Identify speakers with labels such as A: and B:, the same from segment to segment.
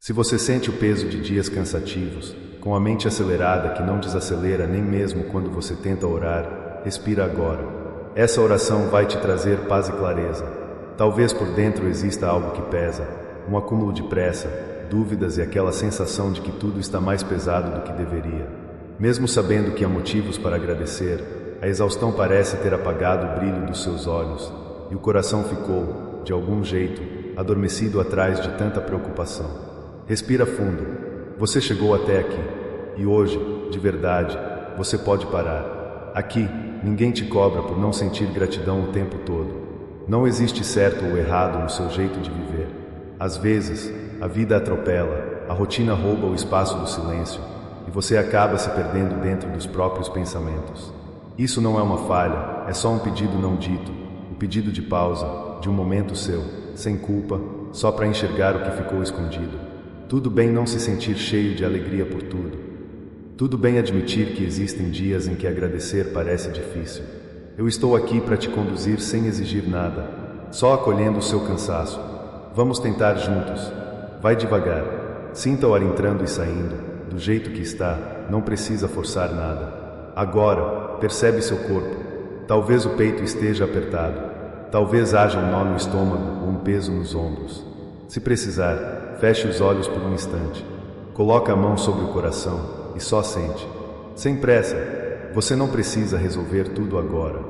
A: Se você sente o peso de dias cansativos, com a mente acelerada que não desacelera nem mesmo quando você tenta orar, respira agora. Essa oração vai te trazer paz e clareza. Talvez por dentro exista algo que pesa, um acúmulo de pressa, dúvidas e aquela sensação de que tudo está mais pesado do que deveria. Mesmo sabendo que há motivos para agradecer, a exaustão parece ter apagado o brilho dos seus olhos, e o coração ficou, de algum jeito, adormecido atrás de tanta preocupação. Respira fundo. Você chegou até aqui. E hoje, de verdade, você pode parar. Aqui, ninguém te cobra por não sentir gratidão o tempo todo. Não existe certo ou errado no seu jeito de viver. Às vezes, a vida atropela, a rotina rouba o espaço do silêncio, e você acaba se perdendo dentro dos próprios pensamentos. Isso não é uma falha, é só um pedido não dito, um pedido de pausa, de um momento seu, sem culpa, só para enxergar o que ficou escondido. Tudo bem não se sentir cheio de alegria por tudo. Tudo bem admitir que existem dias em que agradecer parece difícil. Eu estou aqui para te conduzir sem exigir nada, só acolhendo o seu cansaço. Vamos tentar juntos. Vai devagar. Sinta o ar entrando e saindo, do jeito que está, não precisa forçar nada. Agora, percebe seu corpo. Talvez o peito esteja apertado. Talvez haja um nó no estômago ou um peso nos ombros. Se precisar, feche os olhos por um instante. Coloca a mão sobre o coração e só sente. Sem pressa, você não precisa resolver tudo agora.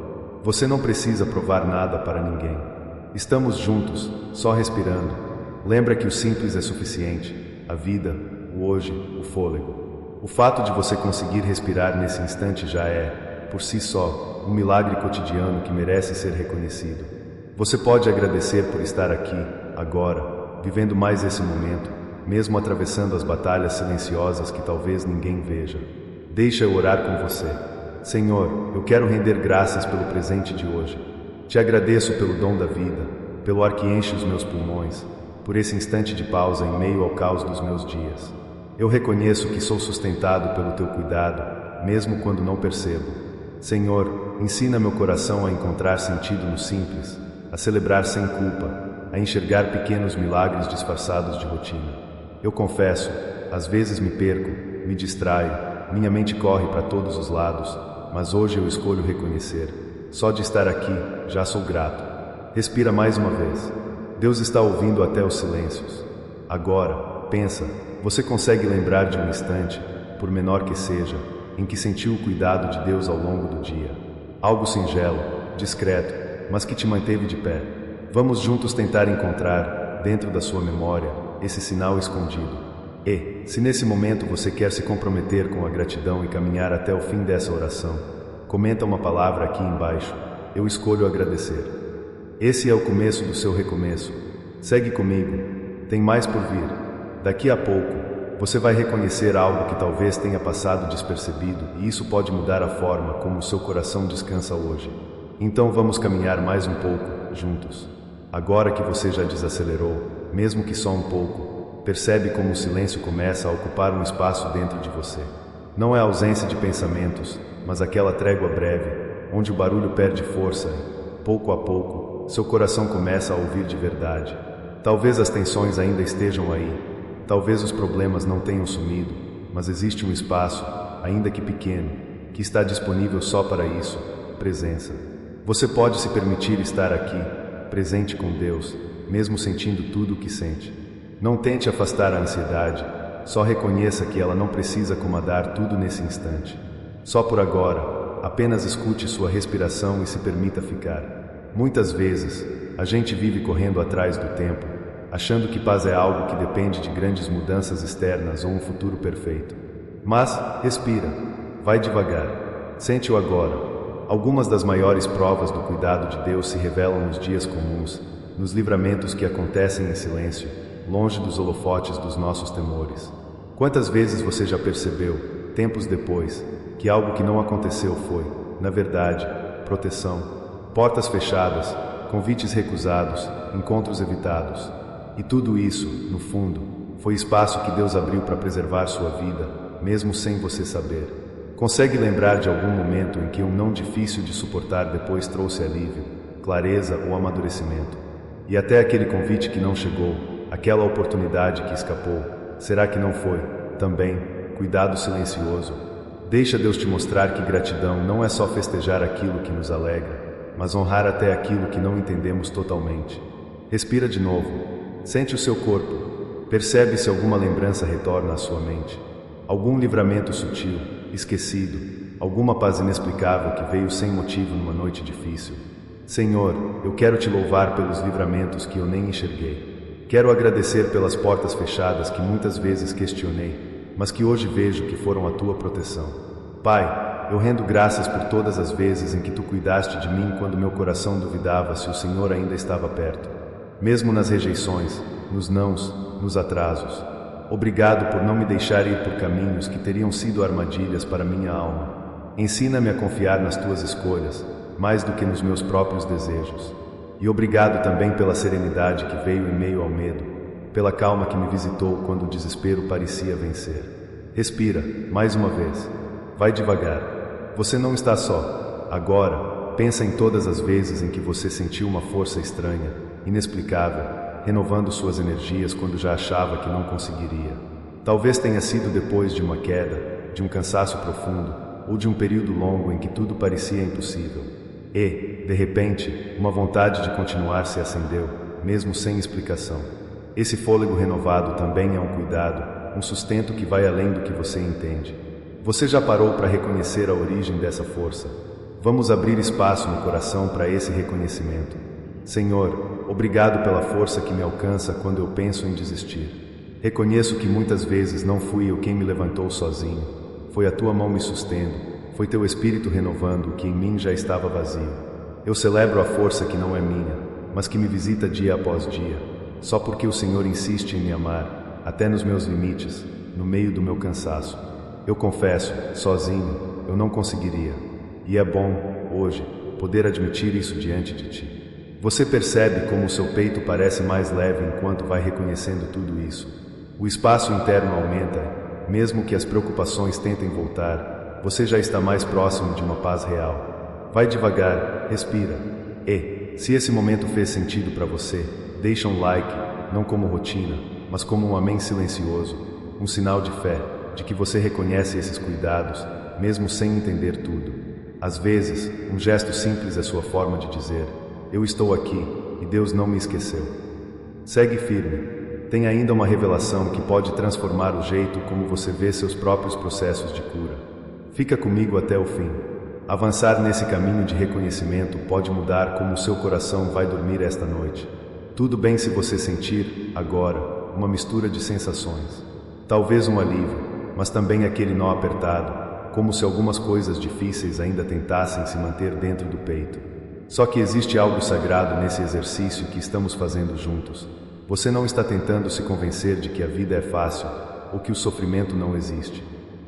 A: Você não precisa provar nada para ninguém. Estamos juntos, só respirando. Lembra que o simples é suficiente. A vida, o hoje, o fôlego. O fato de você conseguir respirar nesse instante já é, por si só, um milagre cotidiano que merece ser reconhecido. Você pode agradecer por estar aqui, agora, vivendo mais esse momento, mesmo atravessando as batalhas silenciosas que talvez ninguém veja. Deixa eu orar com você. Senhor, eu quero render graças pelo presente de hoje. Te agradeço pelo dom da vida, pelo ar que enche os meus pulmões, por esse instante de pausa em meio ao caos dos meus dias. Eu reconheço que sou sustentado pelo teu cuidado, mesmo quando não percebo. Senhor, ensina meu coração a encontrar sentido no simples, a celebrar sem culpa, a enxergar pequenos milagres disfarçados de rotina. Eu confesso, às vezes me perco, me distraio, minha mente corre para todos os lados, mas hoje eu escolho reconhecer. Só de estar aqui, já sou grato. Respira mais uma vez. Deus está ouvindo até os silêncios. Agora, pensa, você consegue lembrar de um instante, por menor que seja, em que sentiu o cuidado de Deus ao longo do dia? Algo singelo, discreto, mas que te manteve de pé. Vamos juntos tentar encontrar, dentro da sua memória, esse sinal escondido. E, se nesse momento você quer se comprometer com a gratidão e caminhar até o fim dessa oração, comenta uma palavra aqui embaixo. Eu escolho agradecer. Esse é o começo do seu recomeço. Segue comigo. Tem mais por vir. Daqui a pouco, você vai reconhecer algo que talvez tenha passado despercebido, e isso pode mudar a forma como o seu coração descansa hoje. Então vamos caminhar mais um pouco, juntos. Agora que você já desacelerou, mesmo que só um pouco, percebe como o silêncio começa a ocupar um espaço dentro de você. Não é a ausência de pensamentos, mas aquela trégua breve, onde o barulho perde força e, pouco a pouco, seu coração começa a ouvir de verdade. Talvez as tensões ainda estejam aí, talvez os problemas não tenham sumido, mas existe um espaço, ainda que pequeno, que está disponível só para isso, presença. Você pode se permitir estar aqui, presente com Deus, mesmo sentindo tudo o que sente. Não tente afastar a ansiedade, só reconheça que ela não precisa comandar tudo nesse instante. Só por agora, apenas escute sua respiração e se permita ficar. Muitas vezes, a gente vive correndo atrás do tempo, achando que paz é algo que depende de grandes mudanças externas ou um futuro perfeito. Mas, respira, vai devagar, sente o agora. Algumas das maiores provas do cuidado de Deus se revelam nos dias comuns, nos livramentos que acontecem em silêncio, longe dos holofotes dos nossos temores. Quantas vezes você já percebeu, tempos depois, que algo que não aconteceu foi, na verdade, proteção, portas fechadas, convites recusados, encontros evitados. E tudo isso, no fundo, foi espaço que Deus abriu para preservar sua vida, mesmo sem você saber. Consegue lembrar de algum momento em que um não difícil de suportar depois trouxe alívio, clareza ou amadurecimento? E até aquele convite que não chegou, aquela oportunidade que escapou, Será que não foi, também, cuidado silencioso? Deixa Deus te mostrar que gratidão não é só festejar aquilo que nos alegra, mas honrar até aquilo que não entendemos totalmente. Respira de novo. Sente o seu corpo. Percebe se alguma lembrança retorna à sua mente. Algum livramento sutil, esquecido, alguma paz inexplicável que veio sem motivo numa noite difícil. Senhor, eu quero te louvar pelos livramentos que eu nem enxerguei. Quero agradecer pelas portas fechadas que muitas vezes questionei, mas que hoje vejo que foram a tua proteção. Pai, eu rendo graças por todas as vezes em que tu cuidaste de mim quando meu coração duvidava se o Senhor ainda estava perto. Mesmo nas rejeições, nos nãos, nos atrasos. Obrigado por não me deixar ir por caminhos que teriam sido armadilhas para minha alma. Ensina-me a confiar nas tuas escolhas, mais do que nos meus próprios desejos. E obrigado também pela serenidade que veio em meio ao medo, pela calma que me visitou quando o desespero parecia vencer. Respira, mais uma vez. Vai devagar. Você não está só. Agora, pensa em todas as vezes em que você sentiu uma força estranha, inexplicável, renovando suas energias quando já achava que não conseguiria. Talvez tenha sido depois de uma queda, de um cansaço profundo, ou de um período longo em que tudo parecia impossível. E, de repente, uma vontade de continuar se acendeu, mesmo sem explicação. Esse fôlego renovado também é um cuidado, um sustento que vai além do que você entende. Você já parou para reconhecer a origem dessa força? Vamos abrir espaço no coração para esse reconhecimento. Senhor, obrigado pela força que me alcança quando eu penso em desistir. Reconheço que muitas vezes não fui eu quem me levantou sozinho. Foi a tua mão me sustendo. Foi teu Espírito renovando o que em mim já estava vazio. Eu celebro a força que não é minha, mas que me visita dia após dia, só porque o Senhor insiste em me amar, até nos meus limites, no meio do meu cansaço. Eu confesso, sozinho, eu não conseguiria. E é bom, hoje, poder admitir isso diante de ti. Você percebe como o seu peito parece mais leve enquanto vai reconhecendo tudo isso. O espaço interno aumenta, mesmo que as preocupações tentem voltar. Você já está mais próximo de uma paz real. Vai devagar, respira. E, se esse momento fez sentido para você, deixa um like, não como rotina, mas como um amém silencioso, um sinal de fé, de que você reconhece esses cuidados, mesmo sem entender tudo. Às vezes, um gesto simples é sua forma de dizer: eu estou aqui, e Deus não me esqueceu. Segue firme. Tem ainda uma revelação que pode transformar o jeito como você vê seus próprios processos de cura. Fica comigo até o fim. Avançar nesse caminho de reconhecimento pode mudar como o seu coração vai dormir esta noite. Tudo bem se você sentir, agora, uma mistura de sensações. Talvez um alívio, mas também aquele nó apertado, como se algumas coisas difíceis ainda tentassem se manter dentro do peito. Só que existe algo sagrado nesse exercício que estamos fazendo juntos. Você não está tentando se convencer de que a vida é fácil ou que o sofrimento não existe.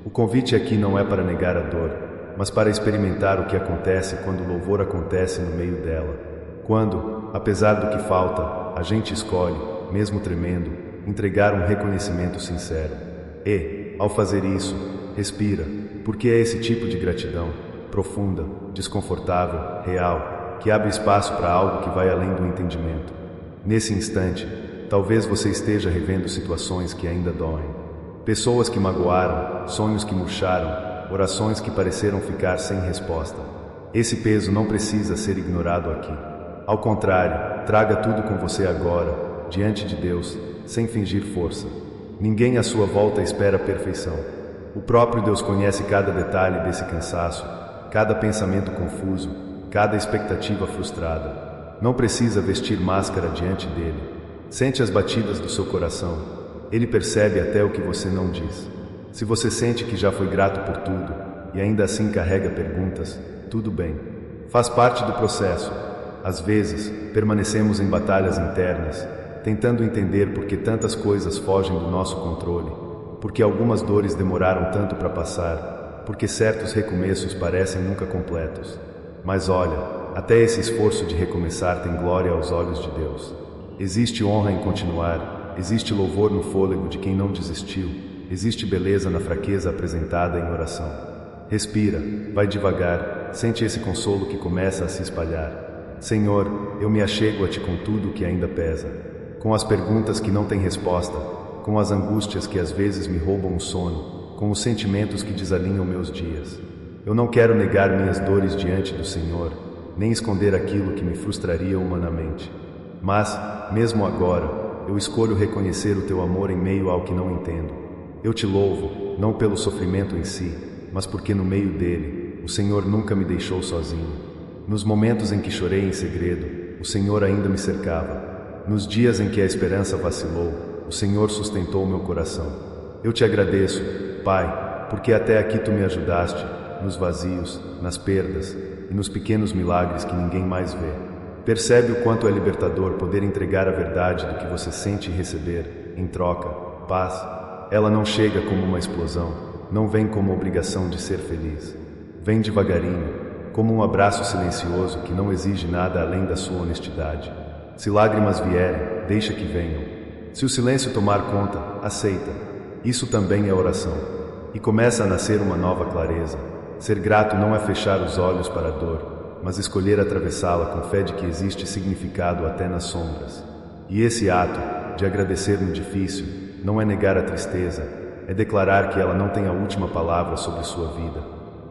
A: O convite aqui não é para negar a dor, mas para experimentar o que acontece quando o louvor acontece no meio dela. Quando, apesar do que falta, a gente escolhe, mesmo tremendo, entregar um reconhecimento sincero. E, ao fazer isso, respira, porque é esse tipo de gratidão, profunda, desconfortável, real, que abre espaço para algo que vai além do entendimento. Nesse instante, talvez você esteja revendo situações que ainda doem. Pessoas que magoaram, sonhos que murcharam, orações que pareceram ficar sem resposta. Esse peso não precisa ser ignorado aqui. Ao contrário, traga tudo com você agora, diante de Deus, sem fingir força. Ninguém à sua volta espera a perfeição. O próprio Deus conhece cada detalhe desse cansaço, cada pensamento confuso, cada expectativa frustrada. Não precisa vestir máscara diante dele. Sente as batidas do seu coração. Ele percebe até o que você não diz. Se você sente que já foi grato por tudo e ainda assim carrega perguntas, tudo bem. Faz parte do processo. Às vezes, permanecemos em batalhas internas, tentando entender por que tantas coisas fogem do nosso controle, porque algumas dores demoraram tanto para passar, porque certos recomeços parecem nunca completos. Mas olha, até esse esforço de recomeçar tem glória aos olhos de Deus. Existe honra em continuar. Existe louvor no fôlego de quem não desistiu. Existe beleza na fraqueza apresentada em oração. Respira, vai devagar, sente esse consolo que começa a se espalhar. Senhor, eu me achego a Ti com tudo o que ainda pesa. Com as perguntas que não têm resposta, com as angústias que às vezes me roubam o sono, com os sentimentos que desalinham meus dias. Eu não quero negar minhas dores diante do Senhor, nem esconder aquilo que me frustraria humanamente. Mas, mesmo agora, eu escolho reconhecer o teu amor em meio ao que não entendo. Eu te louvo, não pelo sofrimento em si, mas porque no meio dele, o Senhor nunca me deixou sozinho. Nos momentos em que chorei em segredo, o Senhor ainda me cercava. Nos dias em que a esperança vacilou, o Senhor sustentou meu coração. Eu te agradeço, Pai, porque até aqui tu me ajudaste, nos vazios, nas perdas e nos pequenos milagres que ninguém mais vê. Percebe o quanto é libertador poder entregar a verdade do que você sente e receber, em troca, paz. Ela não chega como uma explosão, não vem como obrigação de ser feliz. Vem devagarinho, como um abraço silencioso que não exige nada além da sua honestidade. Se lágrimas vierem, deixa que venham. Se o silêncio tomar conta, aceita. Isso também é oração. E começa a nascer uma nova clareza. Ser grato não é fechar os olhos para a dor, mas escolher atravessá-la com fé de que existe significado até nas sombras. E esse ato, de agradecer no difícil, não é negar a tristeza, é declarar que ela não tem a última palavra sobre sua vida.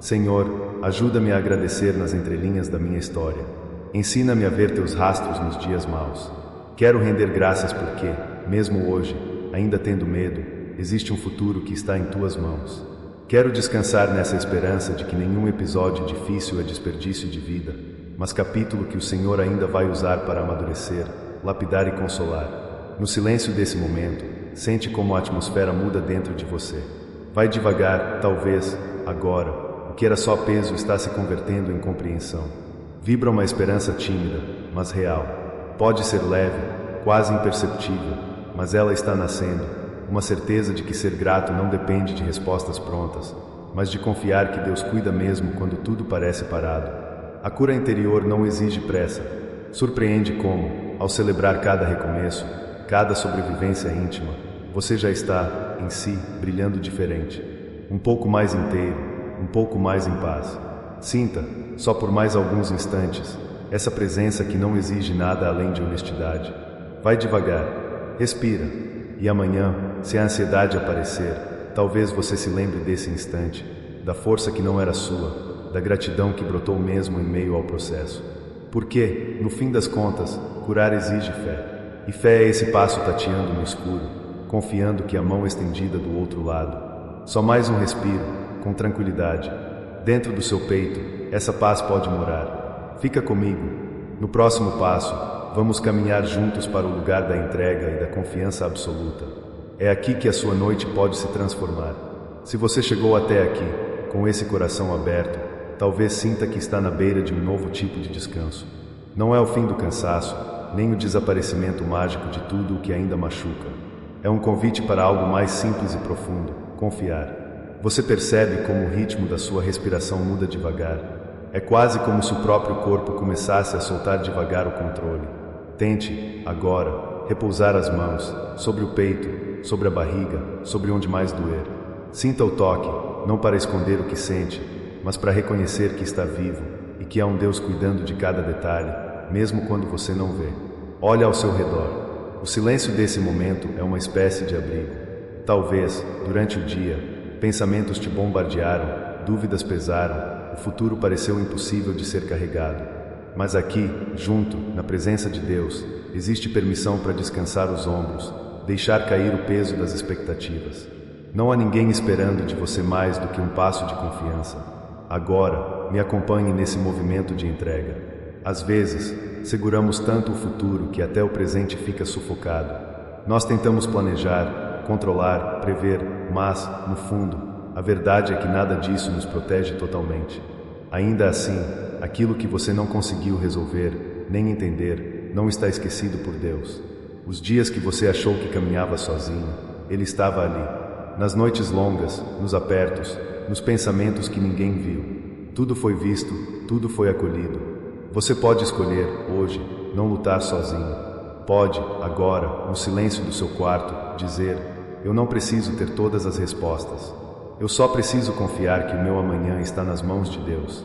A: Senhor, ajuda-me a agradecer nas entrelinhas da minha história. Ensina-me a ver teus rastros nos dias maus. Quero render graças porque, mesmo hoje, ainda tendo medo, existe um futuro que está em tuas mãos. Quero descansar nessa esperança de que nenhum episódio difícil é desperdício de vida, mas capítulo que o Senhor ainda vai usar para amadurecer, lapidar e consolar. No silêncio desse momento, sente como a atmosfera muda dentro de você. Vai devagar, talvez, agora, o que era só peso está se convertendo em compreensão. Vibra uma esperança tímida, mas real. Pode ser leve, quase imperceptível, mas ela está nascendo. Uma certeza de que ser grato não depende de respostas prontas, mas de confiar que Deus cuida mesmo quando tudo parece parado. A cura interior não exige pressa. Surpreende como, ao celebrar cada recomeço, cada sobrevivência íntima, você já está, em si, brilhando diferente. Um pouco mais inteiro, um pouco mais em paz. Sinta, só por mais alguns instantes, essa presença que não exige nada além de honestidade. Vai devagar, respira. E amanhã, se a ansiedade aparecer, talvez você se lembre desse instante, da força que não era sua, da gratidão que brotou mesmo em meio ao processo. Porque, no fim das contas, curar exige fé. E fé é esse passo tateando no escuro, confiando que a mão estendida do outro lado. Só mais um respiro, com tranquilidade. Dentro do seu peito, essa paz pode morar. Fica comigo. No próximo passo, vamos caminhar juntos para o lugar da entrega e da confiança absoluta. É aqui que a sua noite pode se transformar. Se você chegou até aqui, com esse coração aberto, talvez sinta que está na beira de um novo tipo de descanso. Não é o fim do cansaço, nem o desaparecimento mágico de tudo o que ainda machuca. É um convite para algo mais simples e profundo, confiar. Você percebe como o ritmo da sua respiração muda devagar. É quase como se o próprio corpo começasse a soltar devagar o controle. Tente, agora, repousar as mãos sobre o peito, sobre a barriga, sobre onde mais doer. Sinta o toque, não para esconder o que sente, mas para reconhecer que está vivo e que há um Deus cuidando de cada detalhe, mesmo quando você não vê. Olha ao seu redor. O silêncio desse momento é uma espécie de abrigo. Talvez, durante o dia, pensamentos te bombardearam, dúvidas pesaram, o futuro pareceu impossível de ser carregado. Mas aqui, junto, na presença de Deus, existe permissão para descansar os ombros, deixar cair o peso das expectativas. Não há ninguém esperando de você mais do que um passo de confiança. Agora, me acompanhe nesse movimento de entrega. Às vezes, seguramos tanto o futuro que até o presente fica sufocado. Nós tentamos planejar, controlar, prever, mas, no fundo, a verdade é que nada disso nos protege totalmente. Ainda assim, aquilo que você não conseguiu resolver, nem entender, não está esquecido por Deus. Os dias que você achou que caminhava sozinho, Ele estava ali. Nas noites longas, nos apertos, nos pensamentos que ninguém viu. Tudo foi visto, tudo foi acolhido. Você pode escolher, hoje, não lutar sozinho. Pode, agora, no silêncio do seu quarto, dizer: eu não preciso ter todas as respostas. Eu só preciso confiar que o meu amanhã está nas mãos de Deus.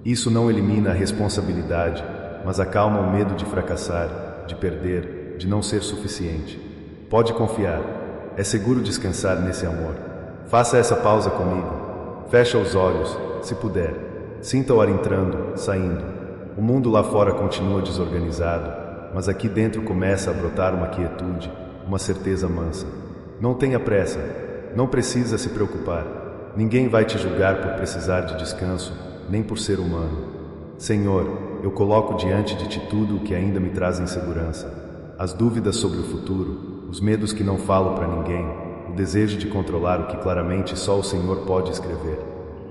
A: Isso não elimina a responsabilidade, mas acalma o medo de fracassar, de perder, de não ser suficiente. Pode confiar. É seguro descansar nesse amor. Faça essa pausa comigo. Fecha os olhos, se puder. Sinta o ar entrando, saindo. O mundo lá fora continua desorganizado, mas aqui dentro começa a brotar uma quietude, uma certeza mansa. Não tenha pressa, não precisa se preocupar. Ninguém vai te julgar por precisar de descanso, nem por ser humano. Senhor, eu coloco diante de Ti tudo o que ainda me traz insegurança. As dúvidas sobre o futuro, os medos que não falo para ninguém, o desejo de controlar o que claramente só o Senhor pode escrever.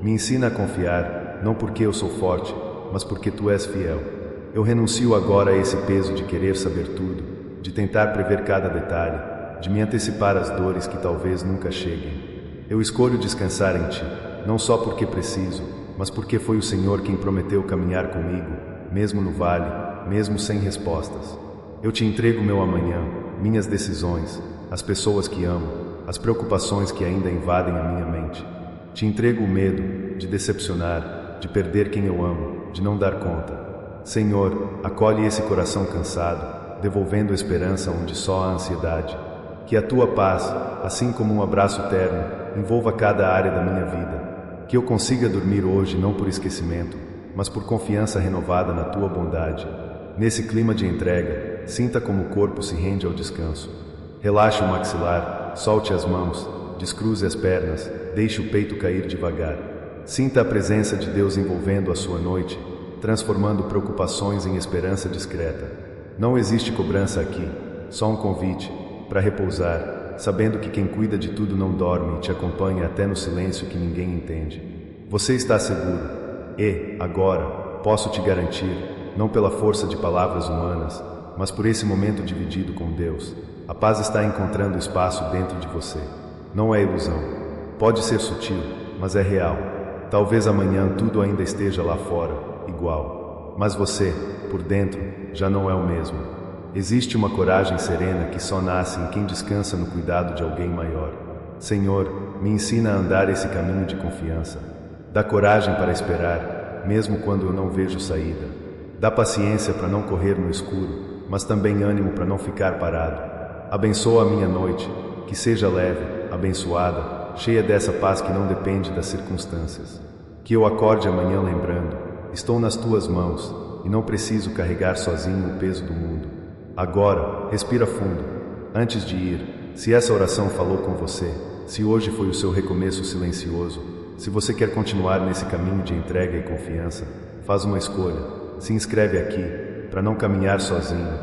A: Me ensina a confiar, não porque eu sou forte, mas porque Tu és fiel. Eu renuncio agora a esse peso de querer saber tudo, de tentar prever cada detalhe, de me antecipar às dores que talvez nunca cheguem. Eu escolho descansar em Ti, não só porque preciso, mas porque foi o Senhor quem prometeu caminhar comigo, mesmo no vale, mesmo sem respostas. Eu Te entrego meu amanhã, minhas decisões, as pessoas que amo, as preocupações que ainda invadem a minha mente. Te entrego o medo de decepcionar, de perder quem eu amo, de não dar conta. Senhor, acolhe esse coração cansado, devolvendo a esperança onde só há ansiedade. Que a Tua paz, assim como um abraço terno, envolva cada área da minha vida. Que eu consiga dormir hoje não por esquecimento, mas por confiança renovada na Tua bondade. Nesse clima de entrega, sinta como o corpo se rende ao descanso. Relaxe o maxilar, solte as mãos, descruze as pernas, deixe o peito cair devagar. Sinta a presença de Deus envolvendo a sua noite, transformando preocupações em esperança discreta. Não existe cobrança aqui, só um convite para repousar, sabendo que quem cuida de tudo não dorme e te acompanha até no silêncio que ninguém entende. Você está seguro e, agora, posso te garantir, não pela força de palavras humanas, mas por esse momento dividido com Deus, a paz está encontrando espaço dentro de você. Não é ilusão. Pode ser sutil, mas é real. Talvez amanhã tudo ainda esteja lá fora, igual. Mas você, por dentro, já não é o mesmo. Existe uma coragem serena que só nasce em quem descansa no cuidado de alguém maior. Senhor, me ensina a andar esse caminho de confiança. Dá coragem para esperar, mesmo quando eu não vejo saída. Dá paciência para não correr no escuro, mas também ânimo para não ficar parado. Abençoa a minha noite, que seja leve, abençoada, cheia dessa paz que não depende das circunstâncias. Que eu acorde amanhã lembrando, estou nas Tuas mãos e não preciso carregar sozinho o peso do mundo. Agora, respira fundo. Antes de ir, se essa oração falou com você, se hoje foi o seu recomeço silencioso, se você quer continuar nesse caminho de entrega e confiança, faz uma escolha. Se inscreve aqui, para não caminhar sozinho.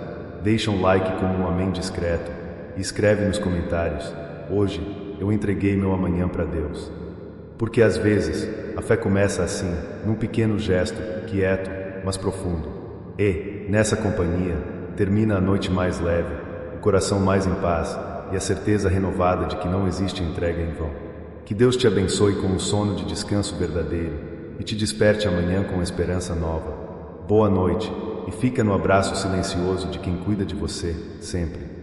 A: Deixa um like como um amém discreto e escreve nos comentários: hoje eu entreguei meu amanhã para Deus. Porque às vezes, a fé começa assim, num pequeno gesto, quieto, mas profundo. E, nessa companhia, termina a noite mais leve, o coração mais em paz e a certeza renovada de que não existe entrega em vão. Que Deus te abençoe com um sono de descanso verdadeiro e te desperte amanhã com esperança nova. Boa noite e fica no abraço silencioso de quem cuida de você, sempre.